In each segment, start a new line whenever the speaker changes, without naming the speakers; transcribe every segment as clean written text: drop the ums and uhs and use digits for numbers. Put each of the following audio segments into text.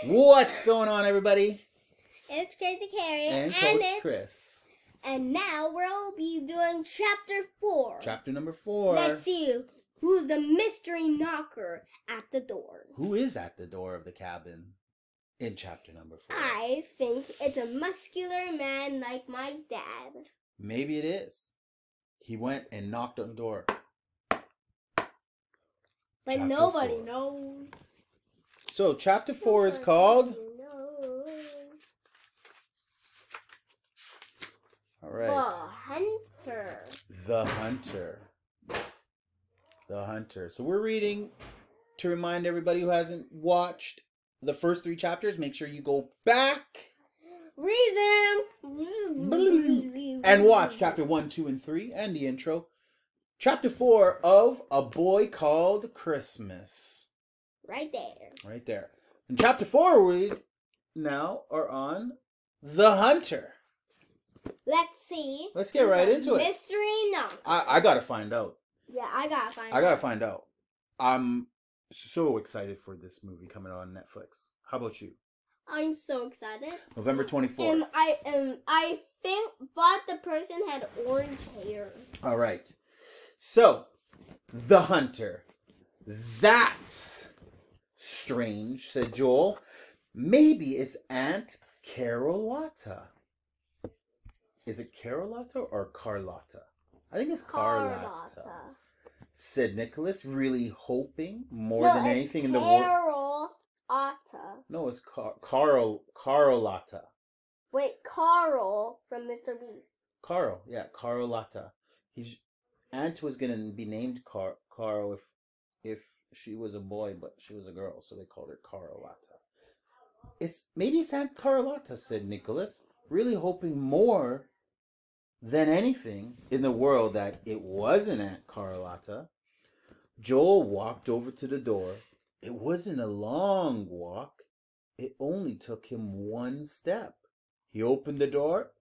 What's going on, everybody?
It's Krazee Carrie
and Coach Chris.
And now we'll be doing chapter 4.
Chapter number 4.
Let's see who's the mystery knocker at the door.
Who is at the door of the cabin in chapter number 4?
I think it's a muscular man like my dad.
Maybe it is. He went and knocked on the door.
But
Chapter
nobody
4.
knows.
So chapter 4 is called... All right.
The Hunter.
The Hunter. The Hunter. So we're reading, to remind everybody who hasn't watched the first 3 chapters, make sure you go back
Reason.
and watch chapter 1, 2, and 3 and the intro. Chapter 4 of A Boy Called Christmas.
Right there.
Right there. In chapter 4, we now are on The Hunter.
Let's see.
Let's get right into it.
Mystery knocker.
I gotta find out.
Yeah, I gotta find out.
I gotta find out. I'm so excited for this movie coming on Netflix. How about you?
I'm so excited.
November 24th.
I think but the person had orange hair.
All right. So, The Hunter. That's strange, said Joel. Maybe it's Aunt Carolata. Is it Carolata or Carlotta? I think it's Carlotta. Said Nicholas, really hoping more than anything in the world.
Carlotta.
No, it's Carlotta.
Wait, Carl from Mr. Beast.
Carl, yeah, Carlotta. Aunt was gonna be named Carl if she was a boy, but she was a girl, so they called her Carlotta. Maybe it's Aunt Carlotta, said Nicholas, really hoping more than anything in the world that it wasn't Aunt Carlotta. Joel walked over to the door. It wasn't a long walk. It only took him 1 step. He opened the door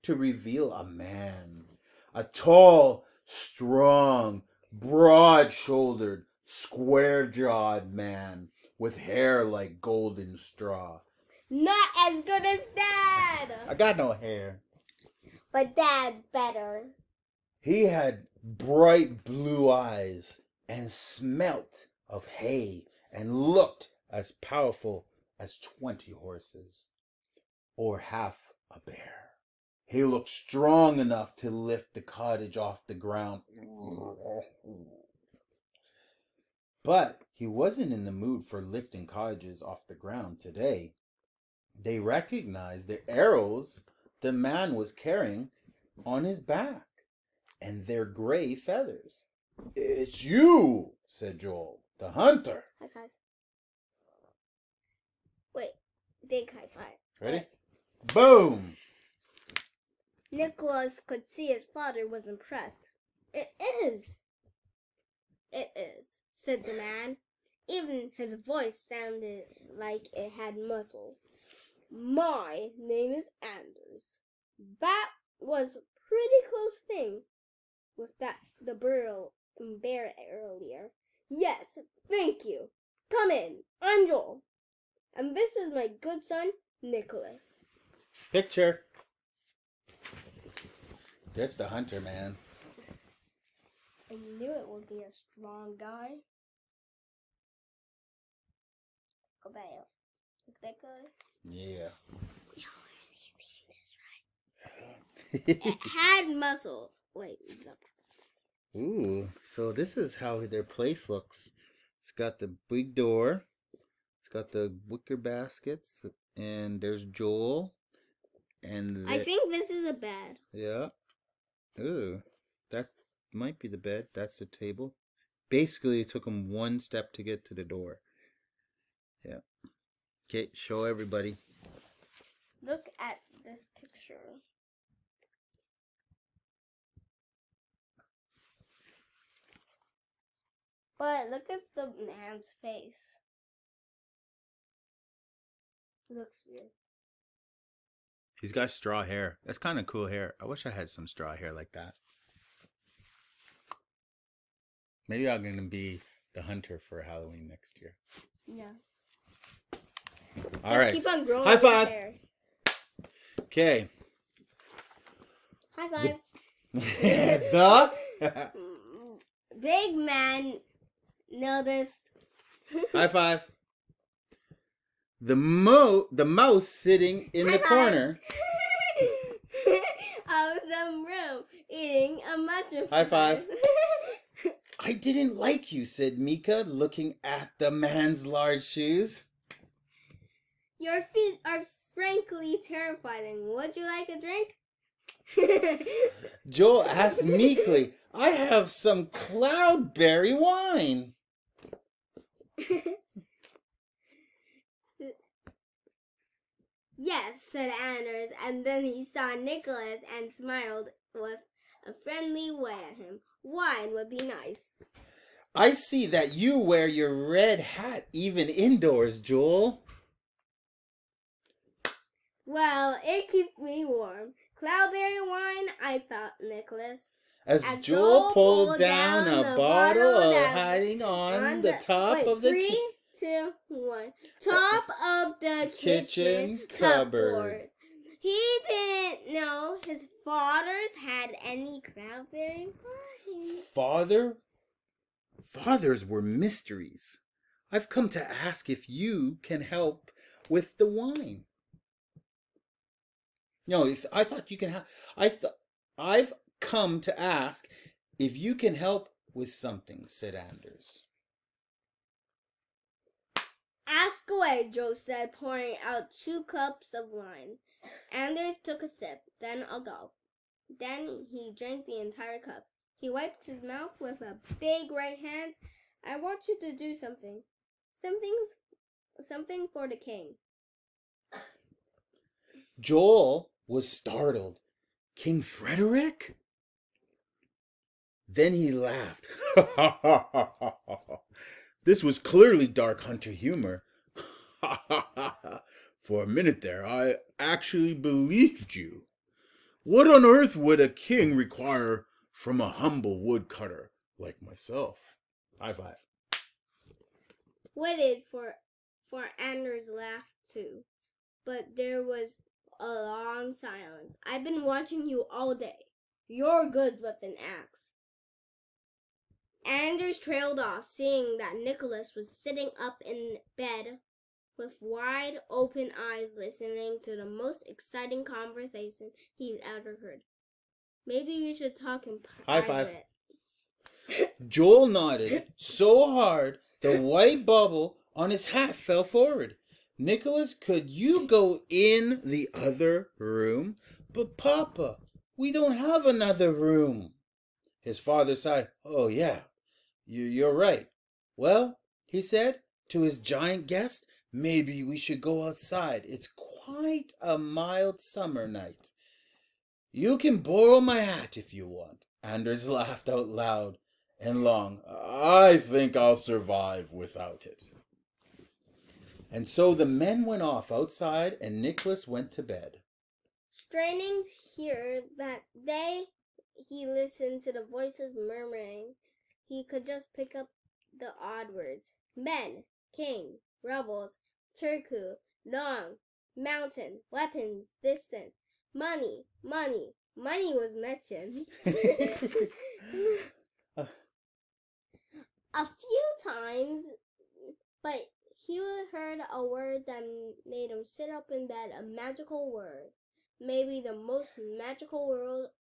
to reveal a man. A tall, strong, broad-shouldered, square-jawed man with hair like golden straw.
Not as good as Dad.
I got no hair.
But Dad better.
He had bright blue eyes and smelt of hay and looked as powerful as 20 horses or half a bear. He looked strong enough to lift the cottage off the ground. But he wasn't in the mood for lifting cottages off the ground today. They recognized the arrows the man was carrying on his back and their gray feathers. "It's you," said Joel, "the hunter."
High five. Wait, big high five.
Ready? Wait. Boom!
Nicholas could see his father was impressed. It is, said the man. Even his voice sounded like it had muscles. My name is Anders. That was a pretty close thing with the bear earlier. Yes, thank you. Come in. I'm Joel. And this is my good son, Nicholas.
Picture. That's the hunter, man.
I knew it would be a strong guy. Go back. Look that good?
Yeah.
You already seen this, right? It had muscle. Wait, no.
Ooh, so this is how their place looks. It's got the big door. It's got the wicker baskets. And there's Joel. And
I think this is a bed.
Yeah. Ooh, that might be the bed. That's the table. Basically, it took him 1 step to get to the door. Yeah. Okay, show everybody.
Look at this picture. But look at the man's face. It looks weird.
He's got straw hair. That's kind of cool hair. I wish I had some straw hair like that. Maybe I'm going to be the hunter for Halloween next year.
Yeah.
All right.
Keep on growing
High five.
your hair.
Okay.
High five.
The
Big man noticed.
high five. The mouse sitting in the
High five.
corner.
Of the room eating a mushroom.
High five. I didn't like you, said Mika, looking at the man's large shoes.
Your feet are frankly terrifying. Would you like a drink?
Joel asked meekly, I have some cloudberry wine.
Yes, said Anders, and then he saw Nicholas and smiled with a friendly way at him. Wine would be nice.
I see that you wear your red hat even indoors, Joel.
Well, it keeps me warm. Cloudberry wine, I thought, Nicholas.
As Joel pulled down a bottle of hiding on the top of the
3, 2, 1. Top of the kitchen
cupboard.
He didn't know his fathers had any cloudberry wine.
Fathers were mysteries. I've come to ask if you can help with the wine. No, I thought you can help. I've come to ask if you can help with something, said Anders.
Ask away, Joe said, pouring out 2 cups of wine. Anders took a sip, then a gulp. Then he drank the entire cup. He wiped his mouth with a big right hand. I want you to do something. Something for the king.
Joel was startled. King Frederick? Then he laughed. This was clearly Dark Hunter humor. For a minute there, I actually believed you. What on earth would a king require from a humble woodcutter like myself? High five.
Waited for Anders' laugh too, but there was a long silence. I've been watching you all day. You're good with an axe. Anders trailed off, seeing that Nicholas was sitting up in bed with wide open eyes listening to the most exciting conversation he'd ever heard. Maybe we should talk in private.
High five. Joel nodded so hard the white bubble on his hat fell forward. Nicholas, could you go in the other room? But Papa, we don't have another room. His father sighed. Oh, yeah, you're right. Well, he said to his giant guest, maybe we should go outside. It's quite a mild summer night. You can borrow my hat if you want. Anders laughed out loud and long. I think I'll survive without it. And so the men went off outside and Nicholas went to bed.
Straining to hear that he listened to the voices murmuring. He could just pick up the odd words. Men, king, rebels, Turku, long, mountain, weapons, distant, money was mentioned. A few times, but he heard a word that made him sit up in bed, a magical word. Maybe the most magical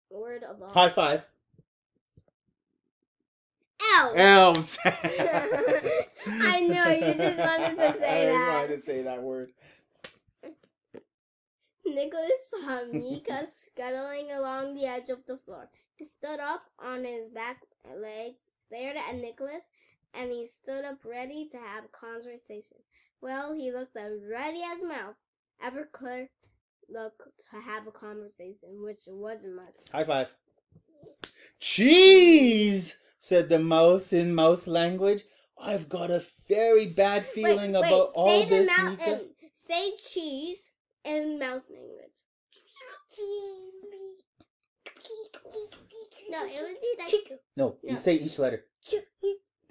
word of all.
High five.
Elves.
Elves.
I know, you just wanted to say that.
I wanted to say that word.
Nicholas saw Mika scuttling along the edge of the floor. He stood up on his back legs, stared at Nicholas, and he stood up ready to have a conversation. Well, he looked as ready as mouth ever could look to have a conversation, which wasn't much.
High five. Cheese, said the mouse in mouse language. I've got a very bad feeling about all this, Mika.
Say cheese in mouse language. No, it would be like...
No, you say each letter.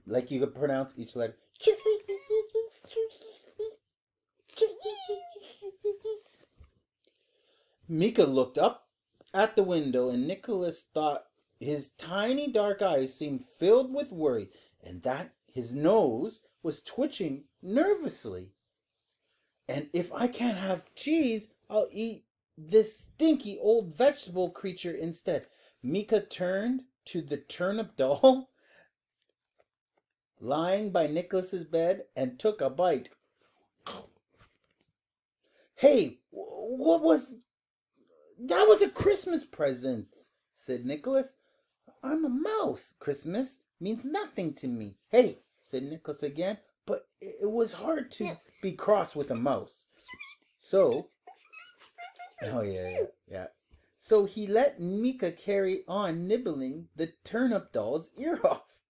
Like you could pronounce each letter. Mika looked up at the window, and Nicholas thought his tiny dark eyes seemed filled with worry, and that his nose was twitching nervously. And if I can't have cheese, I'll eat this stinky old vegetable creature instead. Mika turned to the turnip doll lying by Nicholas's bed and took a bite. Hey, what was... That was a Christmas present, said Nicholas. I'm a mouse. Christmas means nothing to me. Hey, said Nicholas again, but it was hard to be cross with a mouse. So, yeah. So he let Mika carry on nibbling the turnip doll's ear off.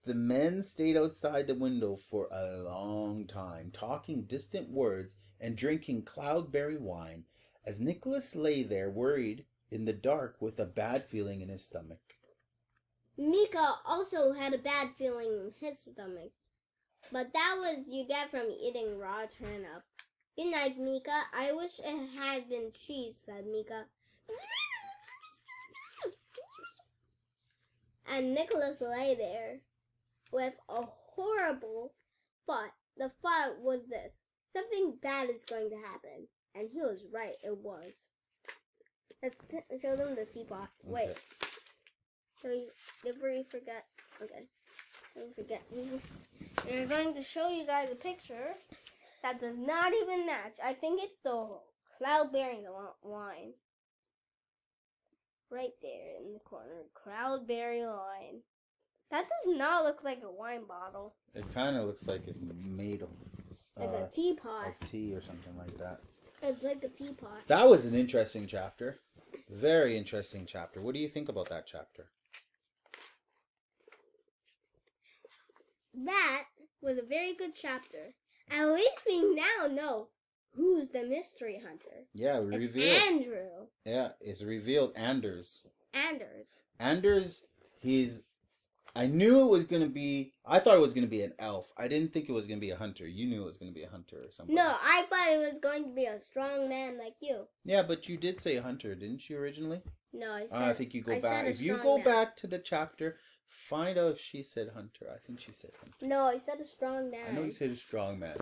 The men stayed outside the window for a long time, talking distant words and drinking cloudberry wine, as Nicholas lay there worried in the dark with a bad feeling in his stomach.
Mika also had a bad feeling in his stomach, but that was you get from eating raw turnip. Good night, Mika. I wish it had been cheese, said Mika. And Nicholas lay there with a horrible thought. The thought was this: something bad is going to happen. And he was right, it was. Let's show them the teapot. Wait.
Okay.
So before you forget. Okay. Don't forget. We're going to show you guys a picture that does not even match. I think it's the cloudberry wine. Right there in the corner. Cloudberry wine. That does not look like a wine bottle.
It kind of looks like it's made of...
It's a teapot.
Of tea or something like that.
It's like a teapot.
That was an interesting chapter. Very interesting chapter. What do you think about that chapter?
That was a very good chapter. At least we now know who's the mystery hunter.
Yeah, we
It's
revealed.
Andrew.
Yeah, it's revealed. Anders, he's... I knew it was going to be... I thought it was going to be an elf. I didn't think it was going to be a hunter. You knew it was going to be a hunter or something.
No, I thought it was going to be a strong man like you.
Yeah, but you did say hunter, didn't you originally?
No, I said...
I think you go
I
back.
said a
If you
strong
go
man.
back to the chapter, find out if she said hunter. I think she said hunter.
No, I said a strong man.
I know you said a strong man.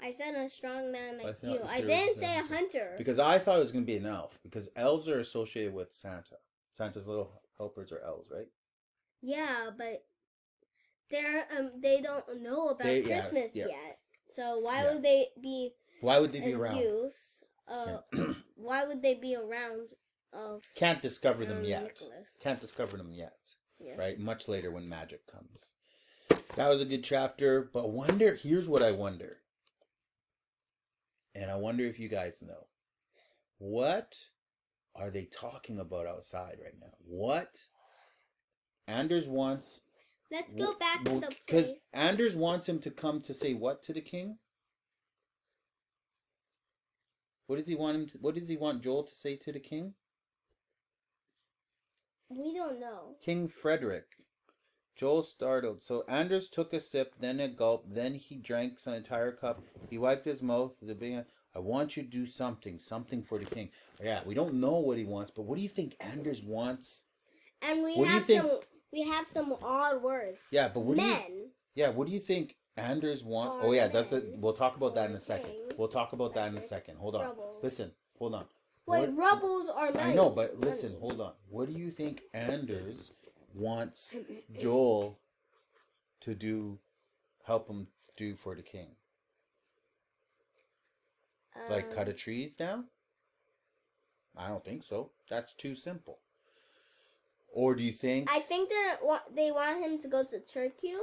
I said a strong man like
thought
you.
you
I
said
didn't
a
say a
hunter.
hunter.
Because I thought it was going to be an elf. Because elves are associated with Santa. Santa's little helpers are elves, right?
Yeah, but they don't know about Christmas yet. So why would they be?
Why would they be around?
Why would they be around?
Can't discover them yet.
Nicholas.
Can't discover them yet.
Yes.
Right? Much later when magic comes. That was a good chapter. But here's what I wonder. And I wonder if you guys know. What are they talking about outside right now? What Anders wants...
Let's go back to the place.
Because Anders wants him to come to say what to the king? What does he want Joel to say to the king?
We don't know.
King Frederick. Joel startled. So Anders took a sip, then a gulp, then he drank an entire cup. He wiped his mouth. I want you to do something for the king. Yeah, we don't know what he wants, but what do you think Anders wants?
And we have some odd words.
Yeah, but what do you think Anders wants?
Or
Oh yeah, that's it.
men.
We'll talk about that in a
Or
second.
king.
We'll talk about that in a second. Hold on.
Rebels.
Listen. Hold on.
Wait, rebels are men.
I know, but listen. Hold on. What do you think Anders wants Joel to help him do for the king? Like cut a trees down? I don't think so. That's too simple. Or do you think?
I think they want him to go to Turkey.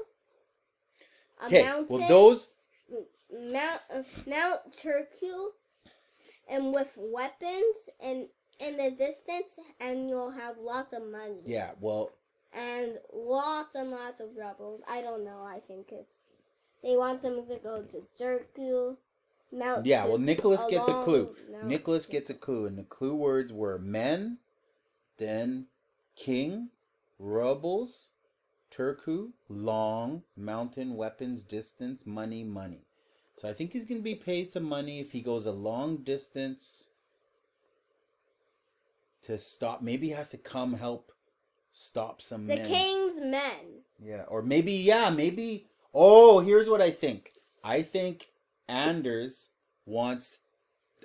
Okay, well those...
Mount Turkey, and with weapons and in the distance, and you'll have lots of money.
Yeah, well...
And lots and lots of rebels. I don't know. I think they want him to go to Turkey.
Yeah, well, Nicholas gets a clue. Nicholas gets a clue, and the clue words were men, then king, rebels, Turku, long, mountain, weapons, distance, money, money. So I think he's going to be paid some money if he goes a long distance to stop. Maybe he has to come help stop some
The
men.
king's men.
Yeah, or maybe. Oh, here's what I think. I think Anders wants.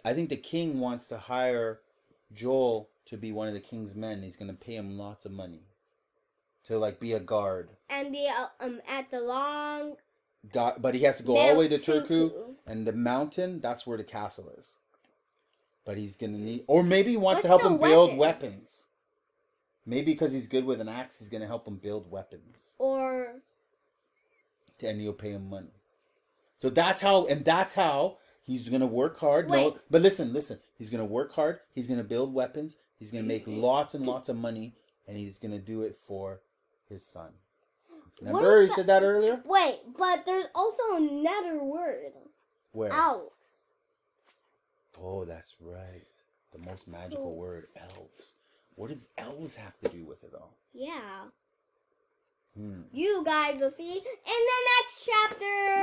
I think the king wants to hire Joel to be one of the king's men. He's gonna pay him lots of money to like be a guard.
And be at the long.
But he has to go all the way to
Mount
Turku,
Tuku.
and the mountain. That's where the castle is. But he's gonna need, or maybe he wants
What's
to help
the
him build
weapons?
weapons. Maybe because he's good with an axe, he's gonna help him build weapons.
Or.
And you'll pay him money. So that's how he's gonna work hard.
Wait.
No, but listen. He's gonna work hard. He's gonna build weapons. He's gonna make lots and lots of money, and he's gonna do it for his son. Remember, he said that earlier.
Wait, but there's also another word.
Where?
Elves.
Oh, that's right. The most magical word, elves. What does elves have to do with it all?
Yeah.
Hmm.
You guys will see in the next chapter.